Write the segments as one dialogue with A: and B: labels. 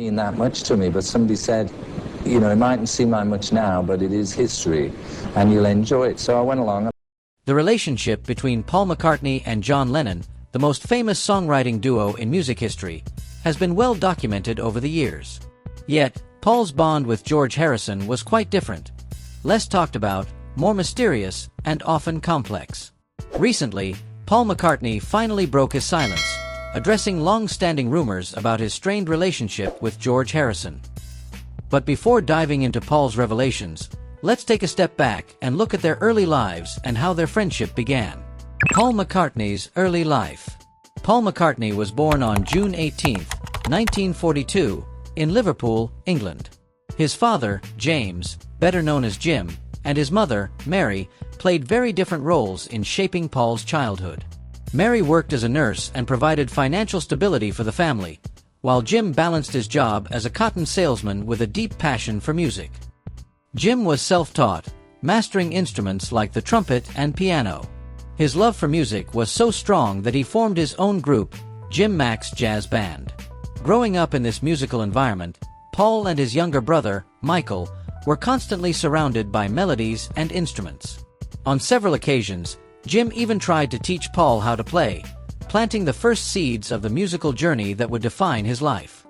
A: mean that much to me, but somebody said, you know, it mightn't seem like much now, but it is history, and you'll enjoy it. So I went along.
B: The relationship between Paul McCartney and John Lennon, the most famous songwriting duo in music history, has been well documented over the years. Yet, Paul's bond with George Harrison was quite different. Less talked about, more mysterious, and often complex. Recently, Paul McCartney finally broke his silence, addressing long-standing rumors about his strained relationship with George Harrison. But before diving into Paul's revelations, let's take a step back and look at their early lives and how their friendship began. Paul McCartney's early life. Paul McCartney was born on June 18, 1942, in Liverpool, England. His father, James, better known as Jim, and his mother, Mary, played very different roles in shaping Paul's childhood. Mary worked as a nurse and provided financial stability for the family, while Jim balanced his job as a cotton salesman with a deep passion for music. Jim was self-taught, mastering instruments like the trumpet and piano. His love for music was so strong that he formed his own group, Jim Mac's Jazz Band. Growing up in this musical environment, Paul and his younger brother, Michael, were constantly surrounded by melodies and instruments. On several occasions, Jim even tried to teach Paul how to play, planting the first seeds of the musical journey that would define his life.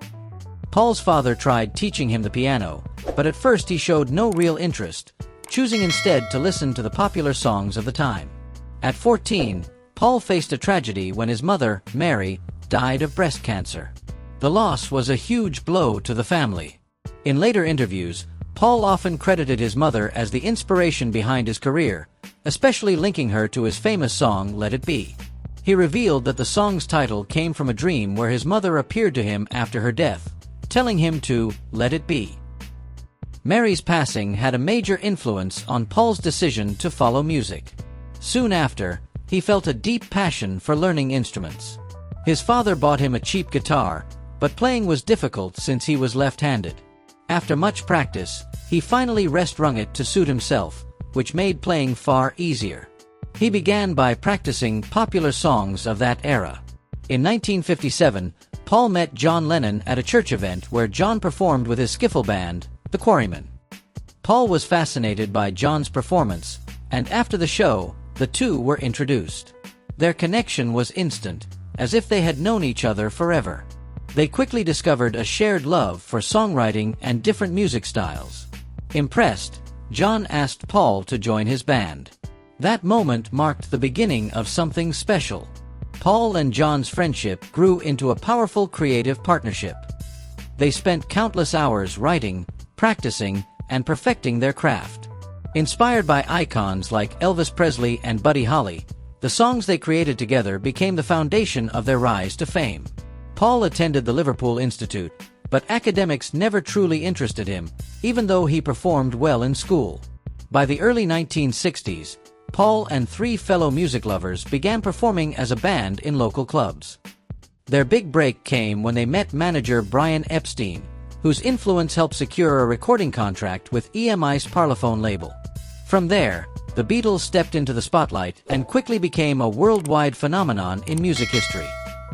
B: Paul's father tried teaching him the piano, but at first he showed no real interest, choosing instead to listen to the popular songs of the time. At 14, Paul faced a tragedy when his mother, Mary, died of breast cancer. The loss was a huge blow to the family. In later interviews, Paul often credited his mother as the inspiration behind his career, especially linking her to his famous song Let It Be. He revealed that the song's title came from a dream where his mother appeared to him after her death, telling him to let it be. Mary's passing had a major influence on Paul's decision to follow music. Soon after, he felt a deep passion for learning instruments. His father bought him a cheap guitar, but playing was difficult since he was left-handed. After much practice, he finally wrung it to suit himself, which made playing far easier. He began by practicing popular songs of that era. In 1957, Paul met John Lennon at a church event where John performed with his skiffle band, the Quarrymen. Paul was fascinated by John's performance, and after the show, the two were introduced. Their connection was instant, as if they had known each other forever. They quickly discovered a shared love for songwriting and different music styles. Impressed, John asked Paul to join his band. That moment marked the beginning of something special. Paul and John's friendship grew into a powerful creative partnership. They spent countless hours writing, practicing, and perfecting their craft. Inspired by icons like Elvis Presley and Buddy Holly, the songs they created together became the foundation of their rise to fame. Paul attended the Liverpool Institute, but academics never truly interested him, even though he performed well in school. By the early 1960s, Paul and three fellow music lovers began performing as a band in local clubs. Their big break came when they met manager Brian Epstein, whose influence helped secure a recording contract with EMI's Parlophone label. From there, the Beatles stepped into the spotlight and quickly became a worldwide phenomenon in music history.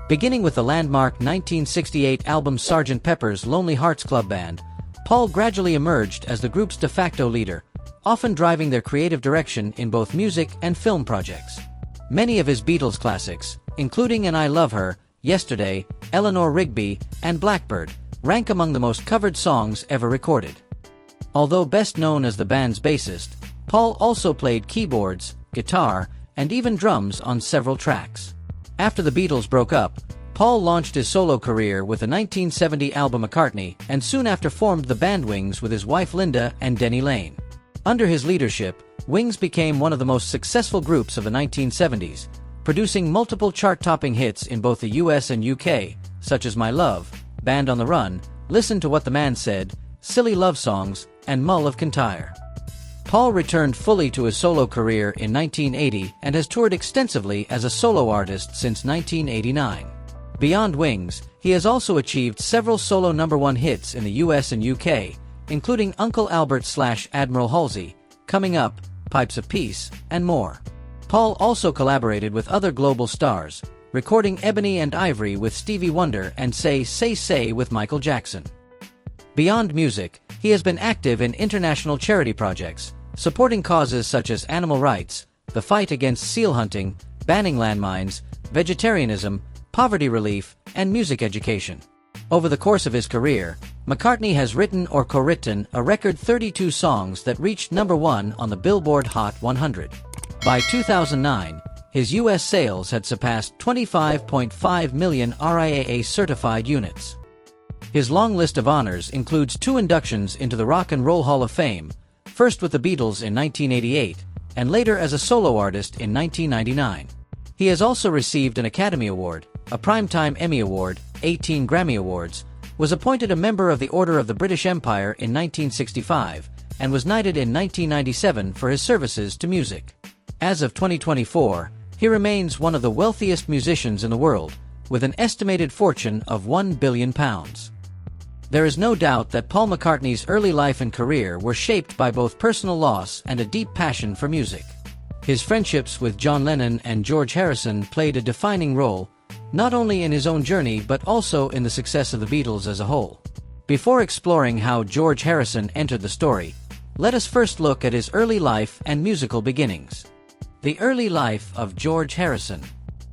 B: Beginning with the landmark 1968 album Sgt. Pepper's Lonely Hearts Club Band, Paul gradually emerged as the group's de facto leader, often driving their creative direction in both music and film projects. Many of his Beatles classics, including And I Love Her, Yesterday, Eleanor Rigby, and Blackbird, rank among the most covered songs ever recorded. Although best known as the band's bassist, Paul also played keyboards, guitar, and even drums on several tracks. After the Beatles broke up, Paul launched his solo career with the 1970 album McCartney and soon after formed the band Wings with his wife Linda and Denny Lane. Under his leadership, Wings became one of the most successful groups of the 1970s, producing multiple chart-topping hits in both the US and UK, such as My Love, Band on the Run, Listen to What the Man Said, Silly Love Songs, and Mull of Kintyre. Paul returned fully to his solo career in 1980 and has toured extensively as a solo artist since 1989. Beyond Wings, he has also achieved several solo #1 hits in the US and UK, including Uncle Albert/Admiral Halsey, Coming Up, Pipes of Peace, and more. Paul also collaborated with other global stars, recording Ebony and Ivory with Stevie Wonder and Say with Michael Jackson. Beyond music, he has been active in international charity projects, supporting causes such as animal rights, the fight against seal hunting, banning landmines, vegetarianism, poverty relief, and music education. Over the course of his career, McCartney has written or co-written a record 32 songs that reached number 1 on the Billboard Hot 100. By 2009, his U.S. sales had surpassed 25.5 million RIAA-certified units. His long list of honors includes 2 inductions into the Rock and Roll Hall of Fame, first with the Beatles in 1988, and later as a solo artist in 1999. He has also received an Academy Award, a Primetime Emmy Award, 18 Grammy Awards, was appointed a member of the Order of the British Empire in 1965, and was knighted in 1997 for his services to music. As of 2024, he remains one of the wealthiest musicians in the world, with an estimated fortune of £1 billion. There is no doubt that Paul McCartney's early life and career were shaped by both personal loss and a deep passion for music. His friendships with John Lennon and George Harrison played a defining role, not only in his own journey but also in the success of the Beatles as a whole. Before exploring how George Harrison entered the story, let us first look at his early life and musical beginnings. The early life of George Harrison.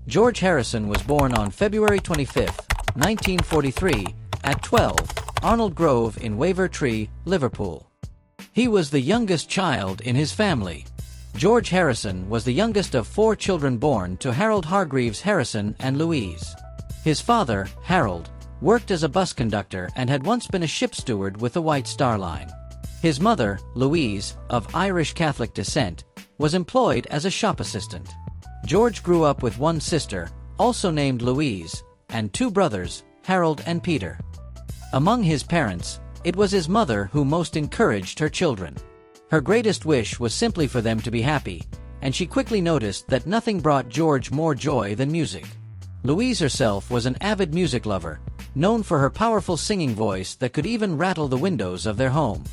B: George Harrison was born on February 25, 1943, at 12, Arnold Grove in Wavertree, Liverpool. He was the youngest child in his family. George Harrison was the youngest of 4 children born to Harold Hargreaves Harrison and Louise. His father, Harold, worked as a bus conductor and had once been a ship steward with the White Star Line. His mother, Louise, of Irish Catholic descent, was employed as a shop assistant. George grew up with one sister, also named Louise, and 2 brothers, Harold and Peter. Among his parents, it was his mother who most encouraged her children. Her greatest wish was simply for them to be happy, and she quickly noticed that nothing brought George more joy than music. Louise herself was an avid music lover, known for her powerful singing voice that could even rattle the windows of their home.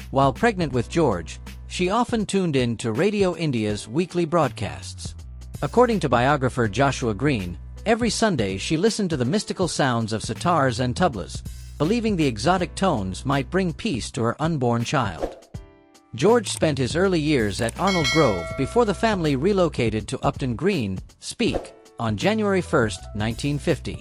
B: While pregnant with George, she often tuned in to Radio India's weekly broadcasts. According to biographer Joshua Green, every Sunday she listened to the mystical sounds of sitars and tablas, believing the exotic tones might bring peace to her unborn child. George spent his early years at Arnold Grove before the family relocated to Upton Green, Speke, on January 1, 1950.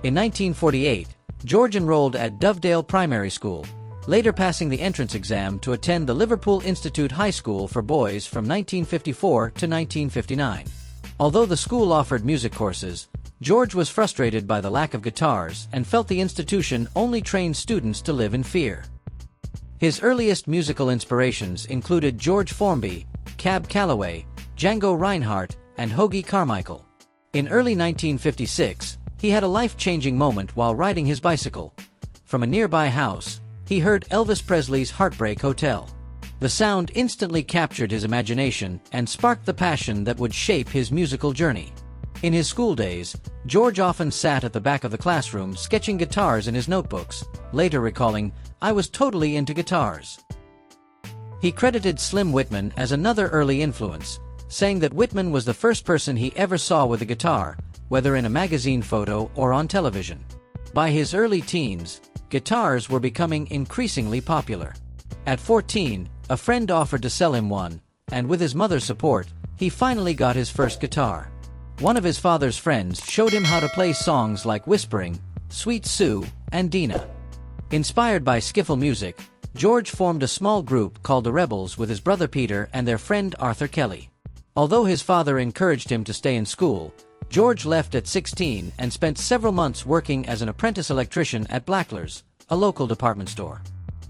B: In 1948, George enrolled at Dovedale Primary School, later passing the entrance exam to attend the Liverpool Institute High School for Boys from 1954 to 1959. Although the school offered music courses, George was frustrated by the lack of guitars and felt the institution only trained students to live in fear. His earliest musical inspirations included George Formby, Cab Calloway, Django Reinhardt, and Hoagy Carmichael. In early 1956, he had a life-changing moment while riding his bicycle. From a nearby house, he heard Elvis Presley's Heartbreak Hotel. The sound instantly captured his imagination and sparked the passion that would shape his musical journey. In his school days, George often sat at the back of the classroom sketching guitars in his notebooks, later recalling, "I was totally into guitars." He credited Slim Whitman as another early influence, saying that Whitman was the first person he ever saw with a guitar, whether in a magazine photo or on television. By his early teens, guitars were becoming increasingly popular. At 14, a friend offered to sell him one, and with his mother's support, he finally got his first guitar. One of his father's friends showed him how to play songs like Whispering, Sweet Sue, and Dina. Inspired by skiffle music, George formed a small group called the Rebels with his brother Peter and their friend Arthur Kelly. Although his father encouraged him to stay in school, George left at 16 and spent several months working as an apprentice electrician at Blackler's, a local department store.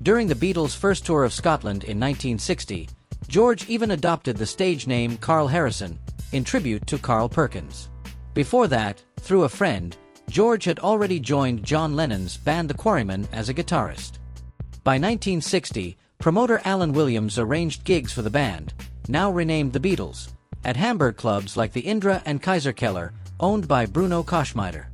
B: During the Beatles' first tour of Scotland in 1960, George even adopted the stage name Carl Harrison, in tribute to Carl Perkins. Before that, through a friend, George had already joined John Lennon's band The Quarrymen as a guitarist. By 1960, promoter Alan Williams arranged gigs for the band, now renamed the Beatles, at Hamburg clubs like the Indra and Kaiserkeller, owned by Bruno Koschmider.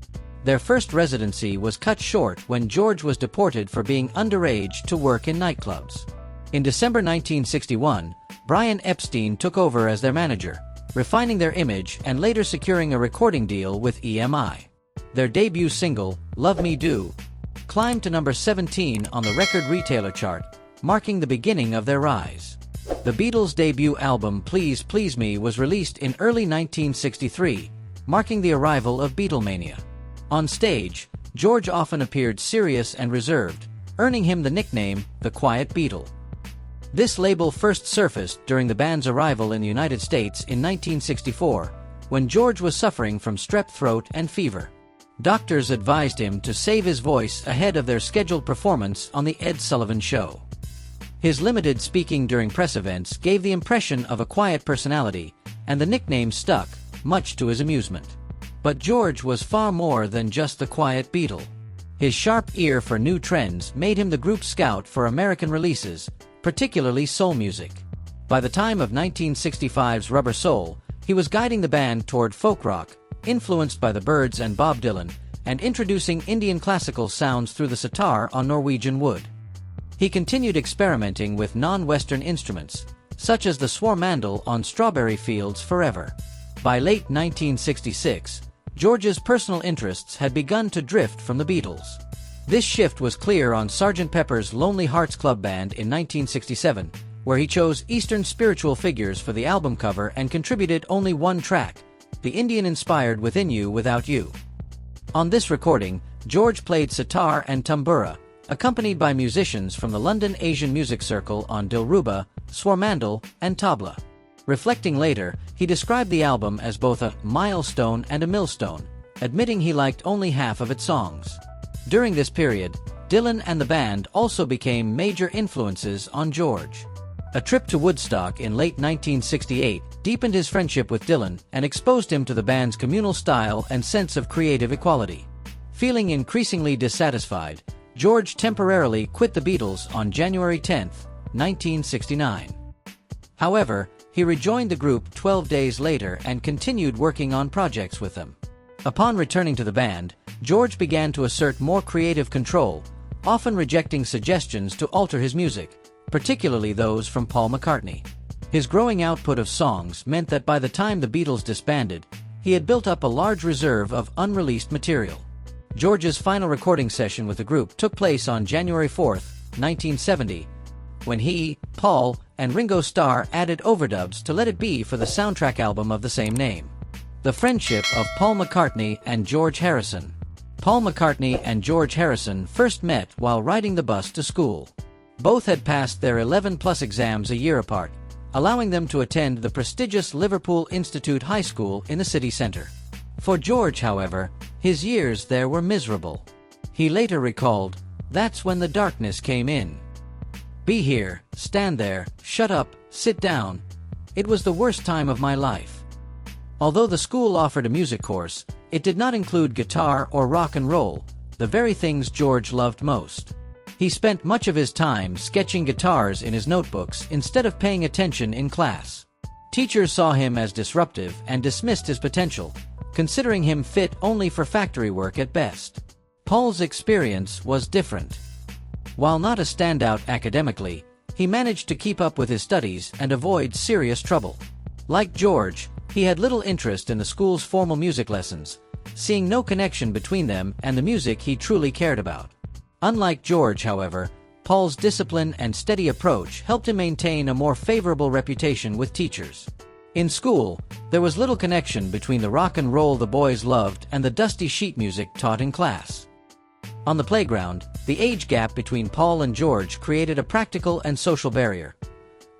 B: Their first residency was cut short when George was deported for being underage to work in nightclubs. In December 1961, Brian Epstein took over as their manager, refining their image and later securing a recording deal with EMI. Their debut single, Love Me Do, climbed to number 17 on the record retailer chart, marking the beginning of their rise. The Beatles' debut album Please Please Me was released in early 1963, marking the arrival of Beatlemania. On stage, George often appeared serious and reserved, earning him the nickname the Quiet Beatle. This label first surfaced during the band's arrival in the United States in 1964, when George was suffering from strep throat and fever. Doctors advised him to save his voice ahead of their scheduled performance on The Ed Sullivan Show. His limited speaking during press events gave the impression of a quiet personality, and the nickname stuck, much to his amusement. But George was far more than just the Quiet Beatle. His sharp ear for new trends made him the group's scout for American releases, particularly soul music. By the time of 1965's Rubber Soul, he was guiding the band toward folk rock, influenced by the Byrds and Bob Dylan, and introducing Indian classical sounds through the sitar on Norwegian wood. He continued experimenting with non-Western instruments, such as the swarmandal on Strawberry Fields Forever. By late 1966, George's personal interests had begun to drift from the Beatles. This shift was clear on Sgt. Pepper's Lonely Hearts Club Band in 1967, where he chose Eastern spiritual figures for the album cover and contributed only one track, the Indian-inspired Within You Without You. On this recording, George played sitar and tambura, accompanied by musicians from the London Asian Music Circle on Dilruba, swarmandal, and tabla. Reflecting later, he described the album as both a milestone and a millstone, admitting he liked only half of its songs. During this period, Dylan and the band also became major influences on George. A trip to Woodstock in late 1968 deepened his friendship with Dylan and exposed him to the band's communal style and sense of creative equality. Feeling increasingly dissatisfied, George temporarily quit the Beatles on January 10, 1969. However, he rejoined the group 12 days later and continued working on projects with them. Upon returning to the band, George began to assert more creative control, often rejecting suggestions to alter his music, particularly those from Paul McCartney. His growing output of songs meant that by the time the Beatles disbanded, he had built up a large reserve of unreleased material. George's final recording session with the group took place on January 4, 1970, when he, Paul, and Ringo Starr added overdubs to Let It Be for the soundtrack album of the same name. The friendship of Paul McCartney and George Harrison. Paul McCartney and George Harrison first met while riding the bus to school. Both had passed their 11+ exams a year apart, allowing them to attend the prestigious Liverpool Institute High School in the city centre. For George, however, his years there were miserable. He later recalled, "That's when the darkness came in. Be here, stand there, shut up, sit down. It was the worst time of my life." Although the school offered a music course, it did not include guitar or rock and roll, the very things George loved most. He spent much of his time sketching guitars in his notebooks instead of paying attention in class. Teachers saw him as disruptive and dismissed his potential, considering him fit only for factory work at best. Paul's experience was different. While not a standout academically, he managed to keep up with his studies and avoid serious trouble. Like George, he had little interest in the school's formal music lessons, seeing no connection between them and the music he truly cared about. Unlike George, however, Paul's discipline and steady approach helped him maintain a more favorable reputation with teachers. In school, there was little connection between the rock and roll the boys loved and the dusty sheet music taught in class. On the playground, the age gap between Paul and George created a practical and social barrier.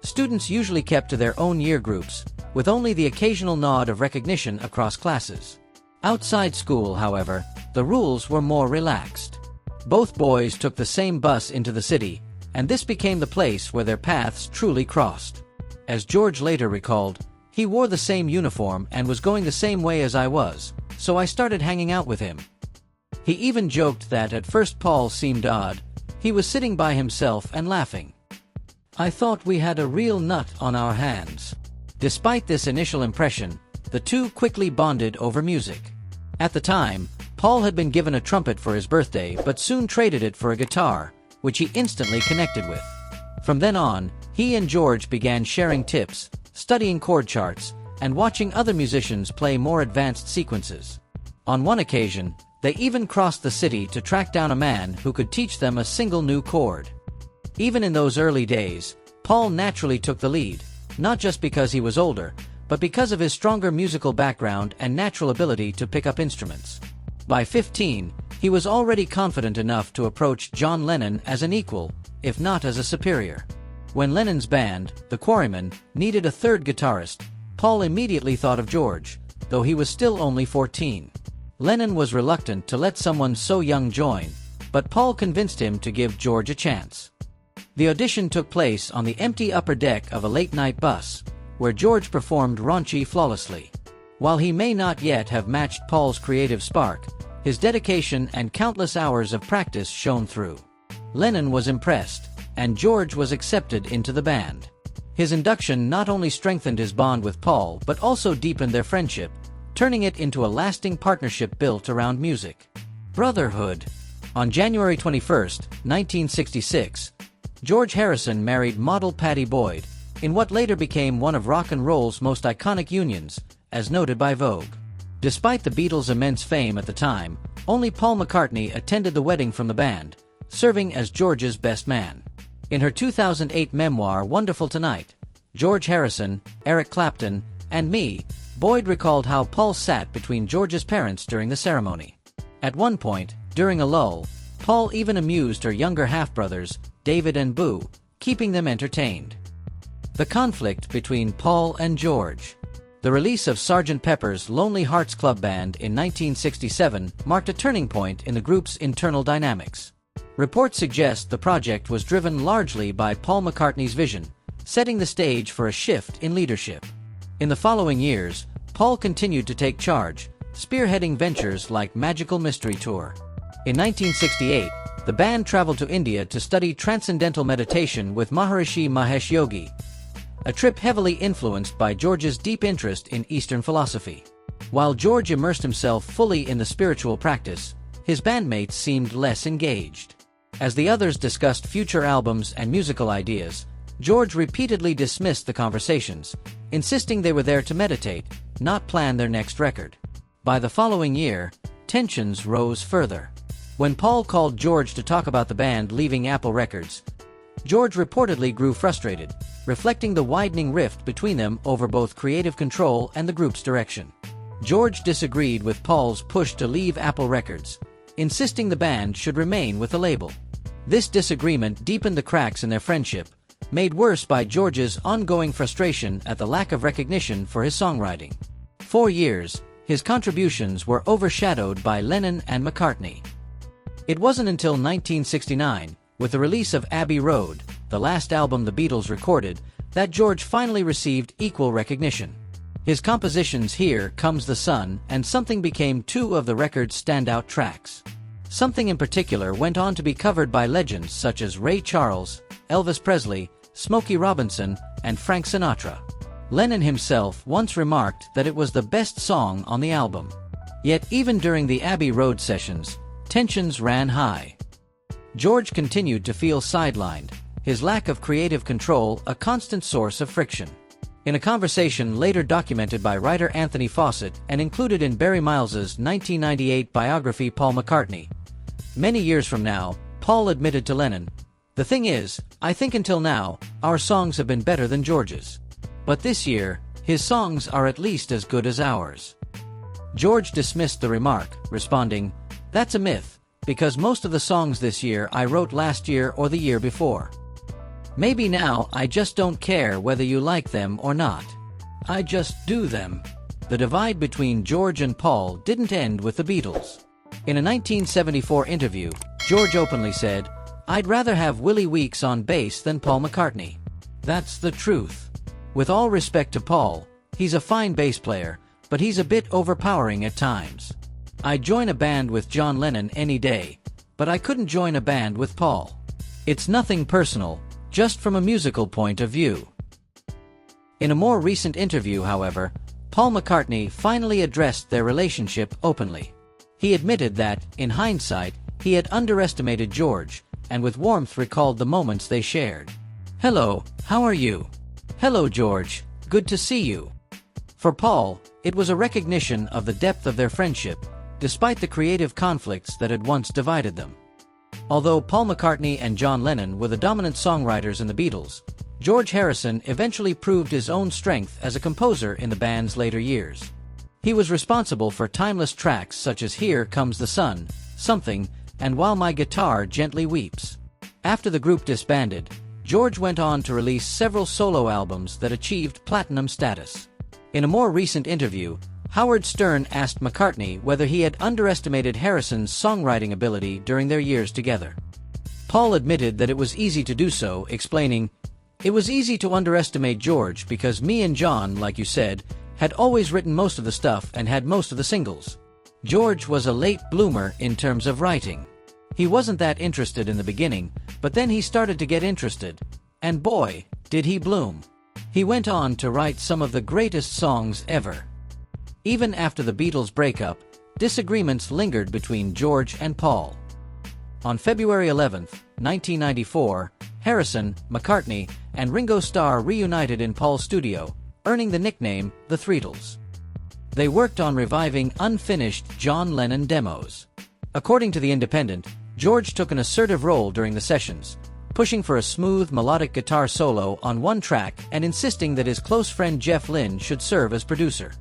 B: Students usually kept to their own year groups, with only the occasional nod of recognition across classes. Outside school, however, the rules were more relaxed. Both boys took the same bus into the city, and this became the place where their paths truly crossed. As George later recalled, "He wore the same uniform and was going the same way as I was, so I started hanging out with him." He even joked that at first Paul seemed odd. He was sitting by himself and laughing. "I thought we had a real nut on our hands." Despite this initial impression, the two quickly bonded over music. At the time, Paul had been given a trumpet for his birthday but soon traded it for a guitar, which he instantly connected with. From then on, he and George began sharing tips, studying chord charts, and watching other musicians play more advanced sequences. On one occasion, They even crossed the city to track down a man who could teach them a single new chord. Even in those early days, Paul naturally took the lead, not just because he was older, but because of his stronger musical background and natural ability to pick up instruments. By 15, he was already confident enough to approach John Lennon as an equal, if not as a superior. When Lennon's band, the Quarrymen, needed a third guitarist, Paul immediately thought of George, though he was still only 14. Lennon was reluctant to let someone so young join, but Paul convinced him to give George a chance. The audition took place on the empty upper deck of a late-night bus, where George performed raunchy flawlessly. While he may not yet have matched Paul's creative spark, his dedication and countless hours of practice shone through. Lennon was impressed, and George was accepted into the band. His induction not only strengthened his bond with Paul but also deepened their friendship, turning it into a lasting partnership built around music. Brotherhood. On January 21, 1966, George Harrison married model Pattie Boyd, in what later became one of rock and roll's most iconic unions, as noted by Vogue. Despite the Beatles' immense fame at the time, only Paul McCartney attended the wedding from the band, serving as George's best man. In her 2008 memoir Wonderful Tonight, George Harrison, Eric Clapton, and Me, Boyd recalled how Paul sat between George's parents during the ceremony. At one point, during a lull, Paul even amused her younger half-brothers, David and Boo, keeping them entertained. The conflict between Paul and George. The release of Sgt. Pepper's Lonely Hearts Club Band in 1967 marked a turning point in the group's internal dynamics. Reports suggest the project was driven largely by Paul McCartney's vision, setting the stage for a shift in leadership. In the following years, Paul continued to take charge, spearheading ventures like Magical Mystery Tour. In 1968, the band traveled to India to study transcendental meditation with Maharishi Mahesh Yogi, a trip heavily influenced by George's deep interest in Eastern philosophy. While George immersed himself fully in the spiritual practice, his bandmates seemed less engaged. As the others discussed future albums and musical ideas, George repeatedly dismissed the conversations, insisting they were there to meditate, not plan their next record. By the following year, tensions rose further. When Paul called George to talk about the band leaving Apple Records, George reportedly grew frustrated, reflecting the widening rift between them over both creative control and the group's direction. George disagreed with Paul's push to leave Apple Records, insisting the band should remain with the label. This disagreement deepened the cracks in their friendship, made worse by George's ongoing frustration at the lack of recognition for his songwriting. For years, his contributions were overshadowed by Lennon and McCartney. It wasn't until 1969, with the release of Abbey Road, the last album the Beatles recorded, that George finally received equal recognition. His compositions Here Comes the Sun and Something became two of the record's standout tracks. Something in particular went on to be covered by legends such as Ray Charles, Elvis Presley, Smokey Robinson, and Frank Sinatra. Lennon himself once remarked that it was the best song on the album. Yet even during the Abbey Road sessions, tensions ran high. George continued to feel sidelined, his lack of creative control a constant source of friction. In a conversation later documented by writer Anthony Fawcett and included in Barry Miles's 1998 biography Paul McCartney, many years from now, Paul admitted to Lennon, "The thing is, I think until now, our songs have been better than George's. But this year, his songs are at least as good as ours." George dismissed the remark, responding, "That's a myth, because most of the songs this year I wrote last year or the year before. Maybe now I just don't care whether you like them or not. I just do them." The divide between George and Paul didn't end with the Beatles. In a 1974 interview, George openly said, "I'd rather have Willie Weeks on bass than Paul McCartney. That's the truth. With all respect to Paul, he's a fine bass player, but he's a bit overpowering at times. I'd join a band with John Lennon any day, but I couldn't join a band with Paul. It's nothing personal, just from a musical point of view." In a more recent interview, however, Paul McCartney finally addressed their relationship openly. He admitted that, in hindsight, he had underestimated George, and with warmth recalled the moments they shared. "Hello, how are you? Hello, George, good to see you." For Paul, it was a recognition of the depth of their friendship, despite the creative conflicts that had once divided them. Although Paul McCartney and John Lennon were the dominant songwriters in the Beatles, George Harrison eventually proved his own strength as a composer in the band's later years. He was responsible for timeless tracks such as Here Comes the Sun, Something, and While My Guitar Gently Weeps. After the group disbanded, George went on to release several solo albums that achieved platinum status. In a more recent interview, Howard Stern asked McCartney whether he had underestimated Harrison's songwriting ability during their years together. Paul admitted that it was easy to do so, explaining, "It was easy to underestimate George because me and John, like you said, had always written most of the stuff and had most of the singles. George was a late bloomer in terms of writing. He wasn't that interested in the beginning, but then he started to get interested, and boy, did he bloom. He went on to write some of the greatest songs ever." Even after the Beatles' breakup, disagreements lingered between George and Paul. On February 11, 1994, Harrison, McCartney, and Ringo Starr reunited in Paul's studio, earning the nickname the Threetles. They worked on reviving unfinished John Lennon demos. According to The Independent, George took an assertive role during the sessions, pushing for a smooth melodic guitar solo on one track and insisting that his close friend Jeff Lynne should serve as producer.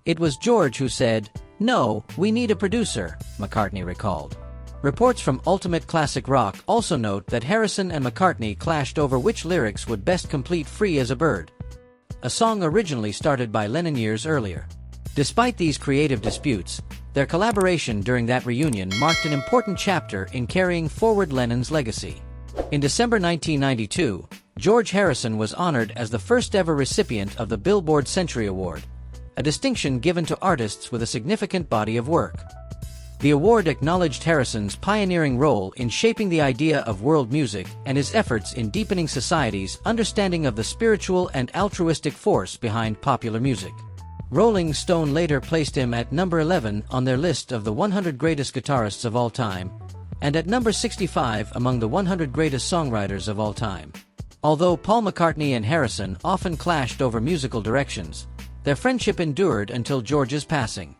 B: "It was George who said, 'No, we need a producer,'" McCartney recalled. Reports from Ultimate Classic Rock also note that Harrison and McCartney clashed over which lyrics would best complete Free as a Bird, a song originally started by Lennon years earlier. Despite these creative disputes, their collaboration during that reunion marked an important chapter in carrying forward Lennon's legacy. In December 1992, George Harrison was honored as the first-ever recipient of the Billboard Century Award, a distinction given to artists with a significant body of work. The award acknowledged Harrison's pioneering role in shaping the idea of world music and his efforts in deepening society's understanding of the spiritual and altruistic force behind popular music. Rolling Stone later placed him at number 11 on their list of the 100 greatest guitarists of all time, and at number 65 among the 100 greatest songwriters of all time. Although Paul McCartney and Harrison often clashed over musical directions, their friendship endured until George's passing.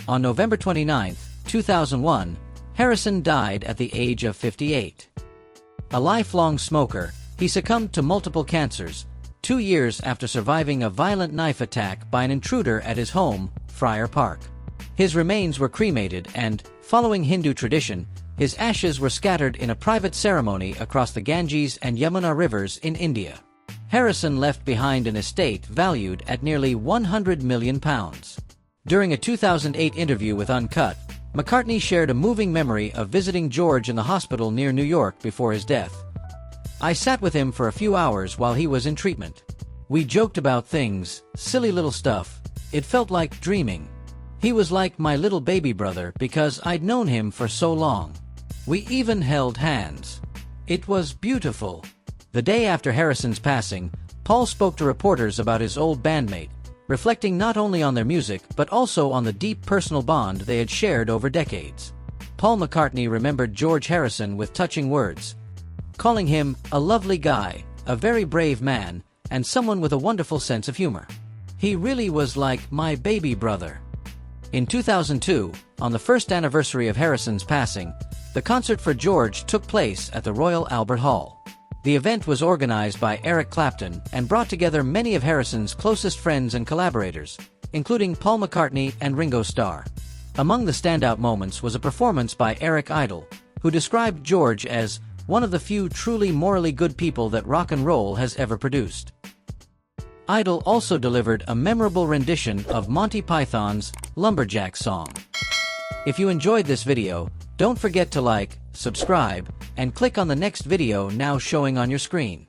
B: On November 29, 2001, Harrison died at the age of 58. A lifelong smoker, he succumbed to multiple cancers, 2 years after surviving a violent knife attack by an intruder at his home, Friar Park. His remains were cremated and, following Hindu tradition, his ashes were scattered in a private ceremony across the Ganges and Yamuna rivers in India. Harrison left behind an estate valued at nearly £100 million. During a 2008 interview with Uncut, McCartney shared a moving memory of visiting George in the hospital near New York before his death. "I sat with him for a few hours while he was in treatment. We joked about things, silly little stuff. It felt like dreaming. He was like my little baby brother because I'd known him for so long. We even held hands. It was beautiful." The day after Harrison's passing, Paul spoke to reporters about his old bandmate, reflecting not only on their music but also on the deep personal bond they had shared over decades. Paul McCartney remembered George Harrison with touching words, calling him a lovely guy, a very brave man, and someone with a wonderful sense of humor. "He really was like my baby brother." In 2002, on the first anniversary of Harrison's passing, the concert for George took place at the Royal Albert Hall. The event was organized by Eric Clapton and brought together many of Harrison's closest friends and collaborators, including Paul McCartney and Ringo Starr. Among the standout moments was a performance by Eric Idle, who described George as one of the few truly morally good people that rock and roll has ever produced. Idle also delivered a memorable rendition of Monty Python's Lumberjack song. If you enjoyed this video, don't forget to like, subscribe, and click on the next video now showing on your screen.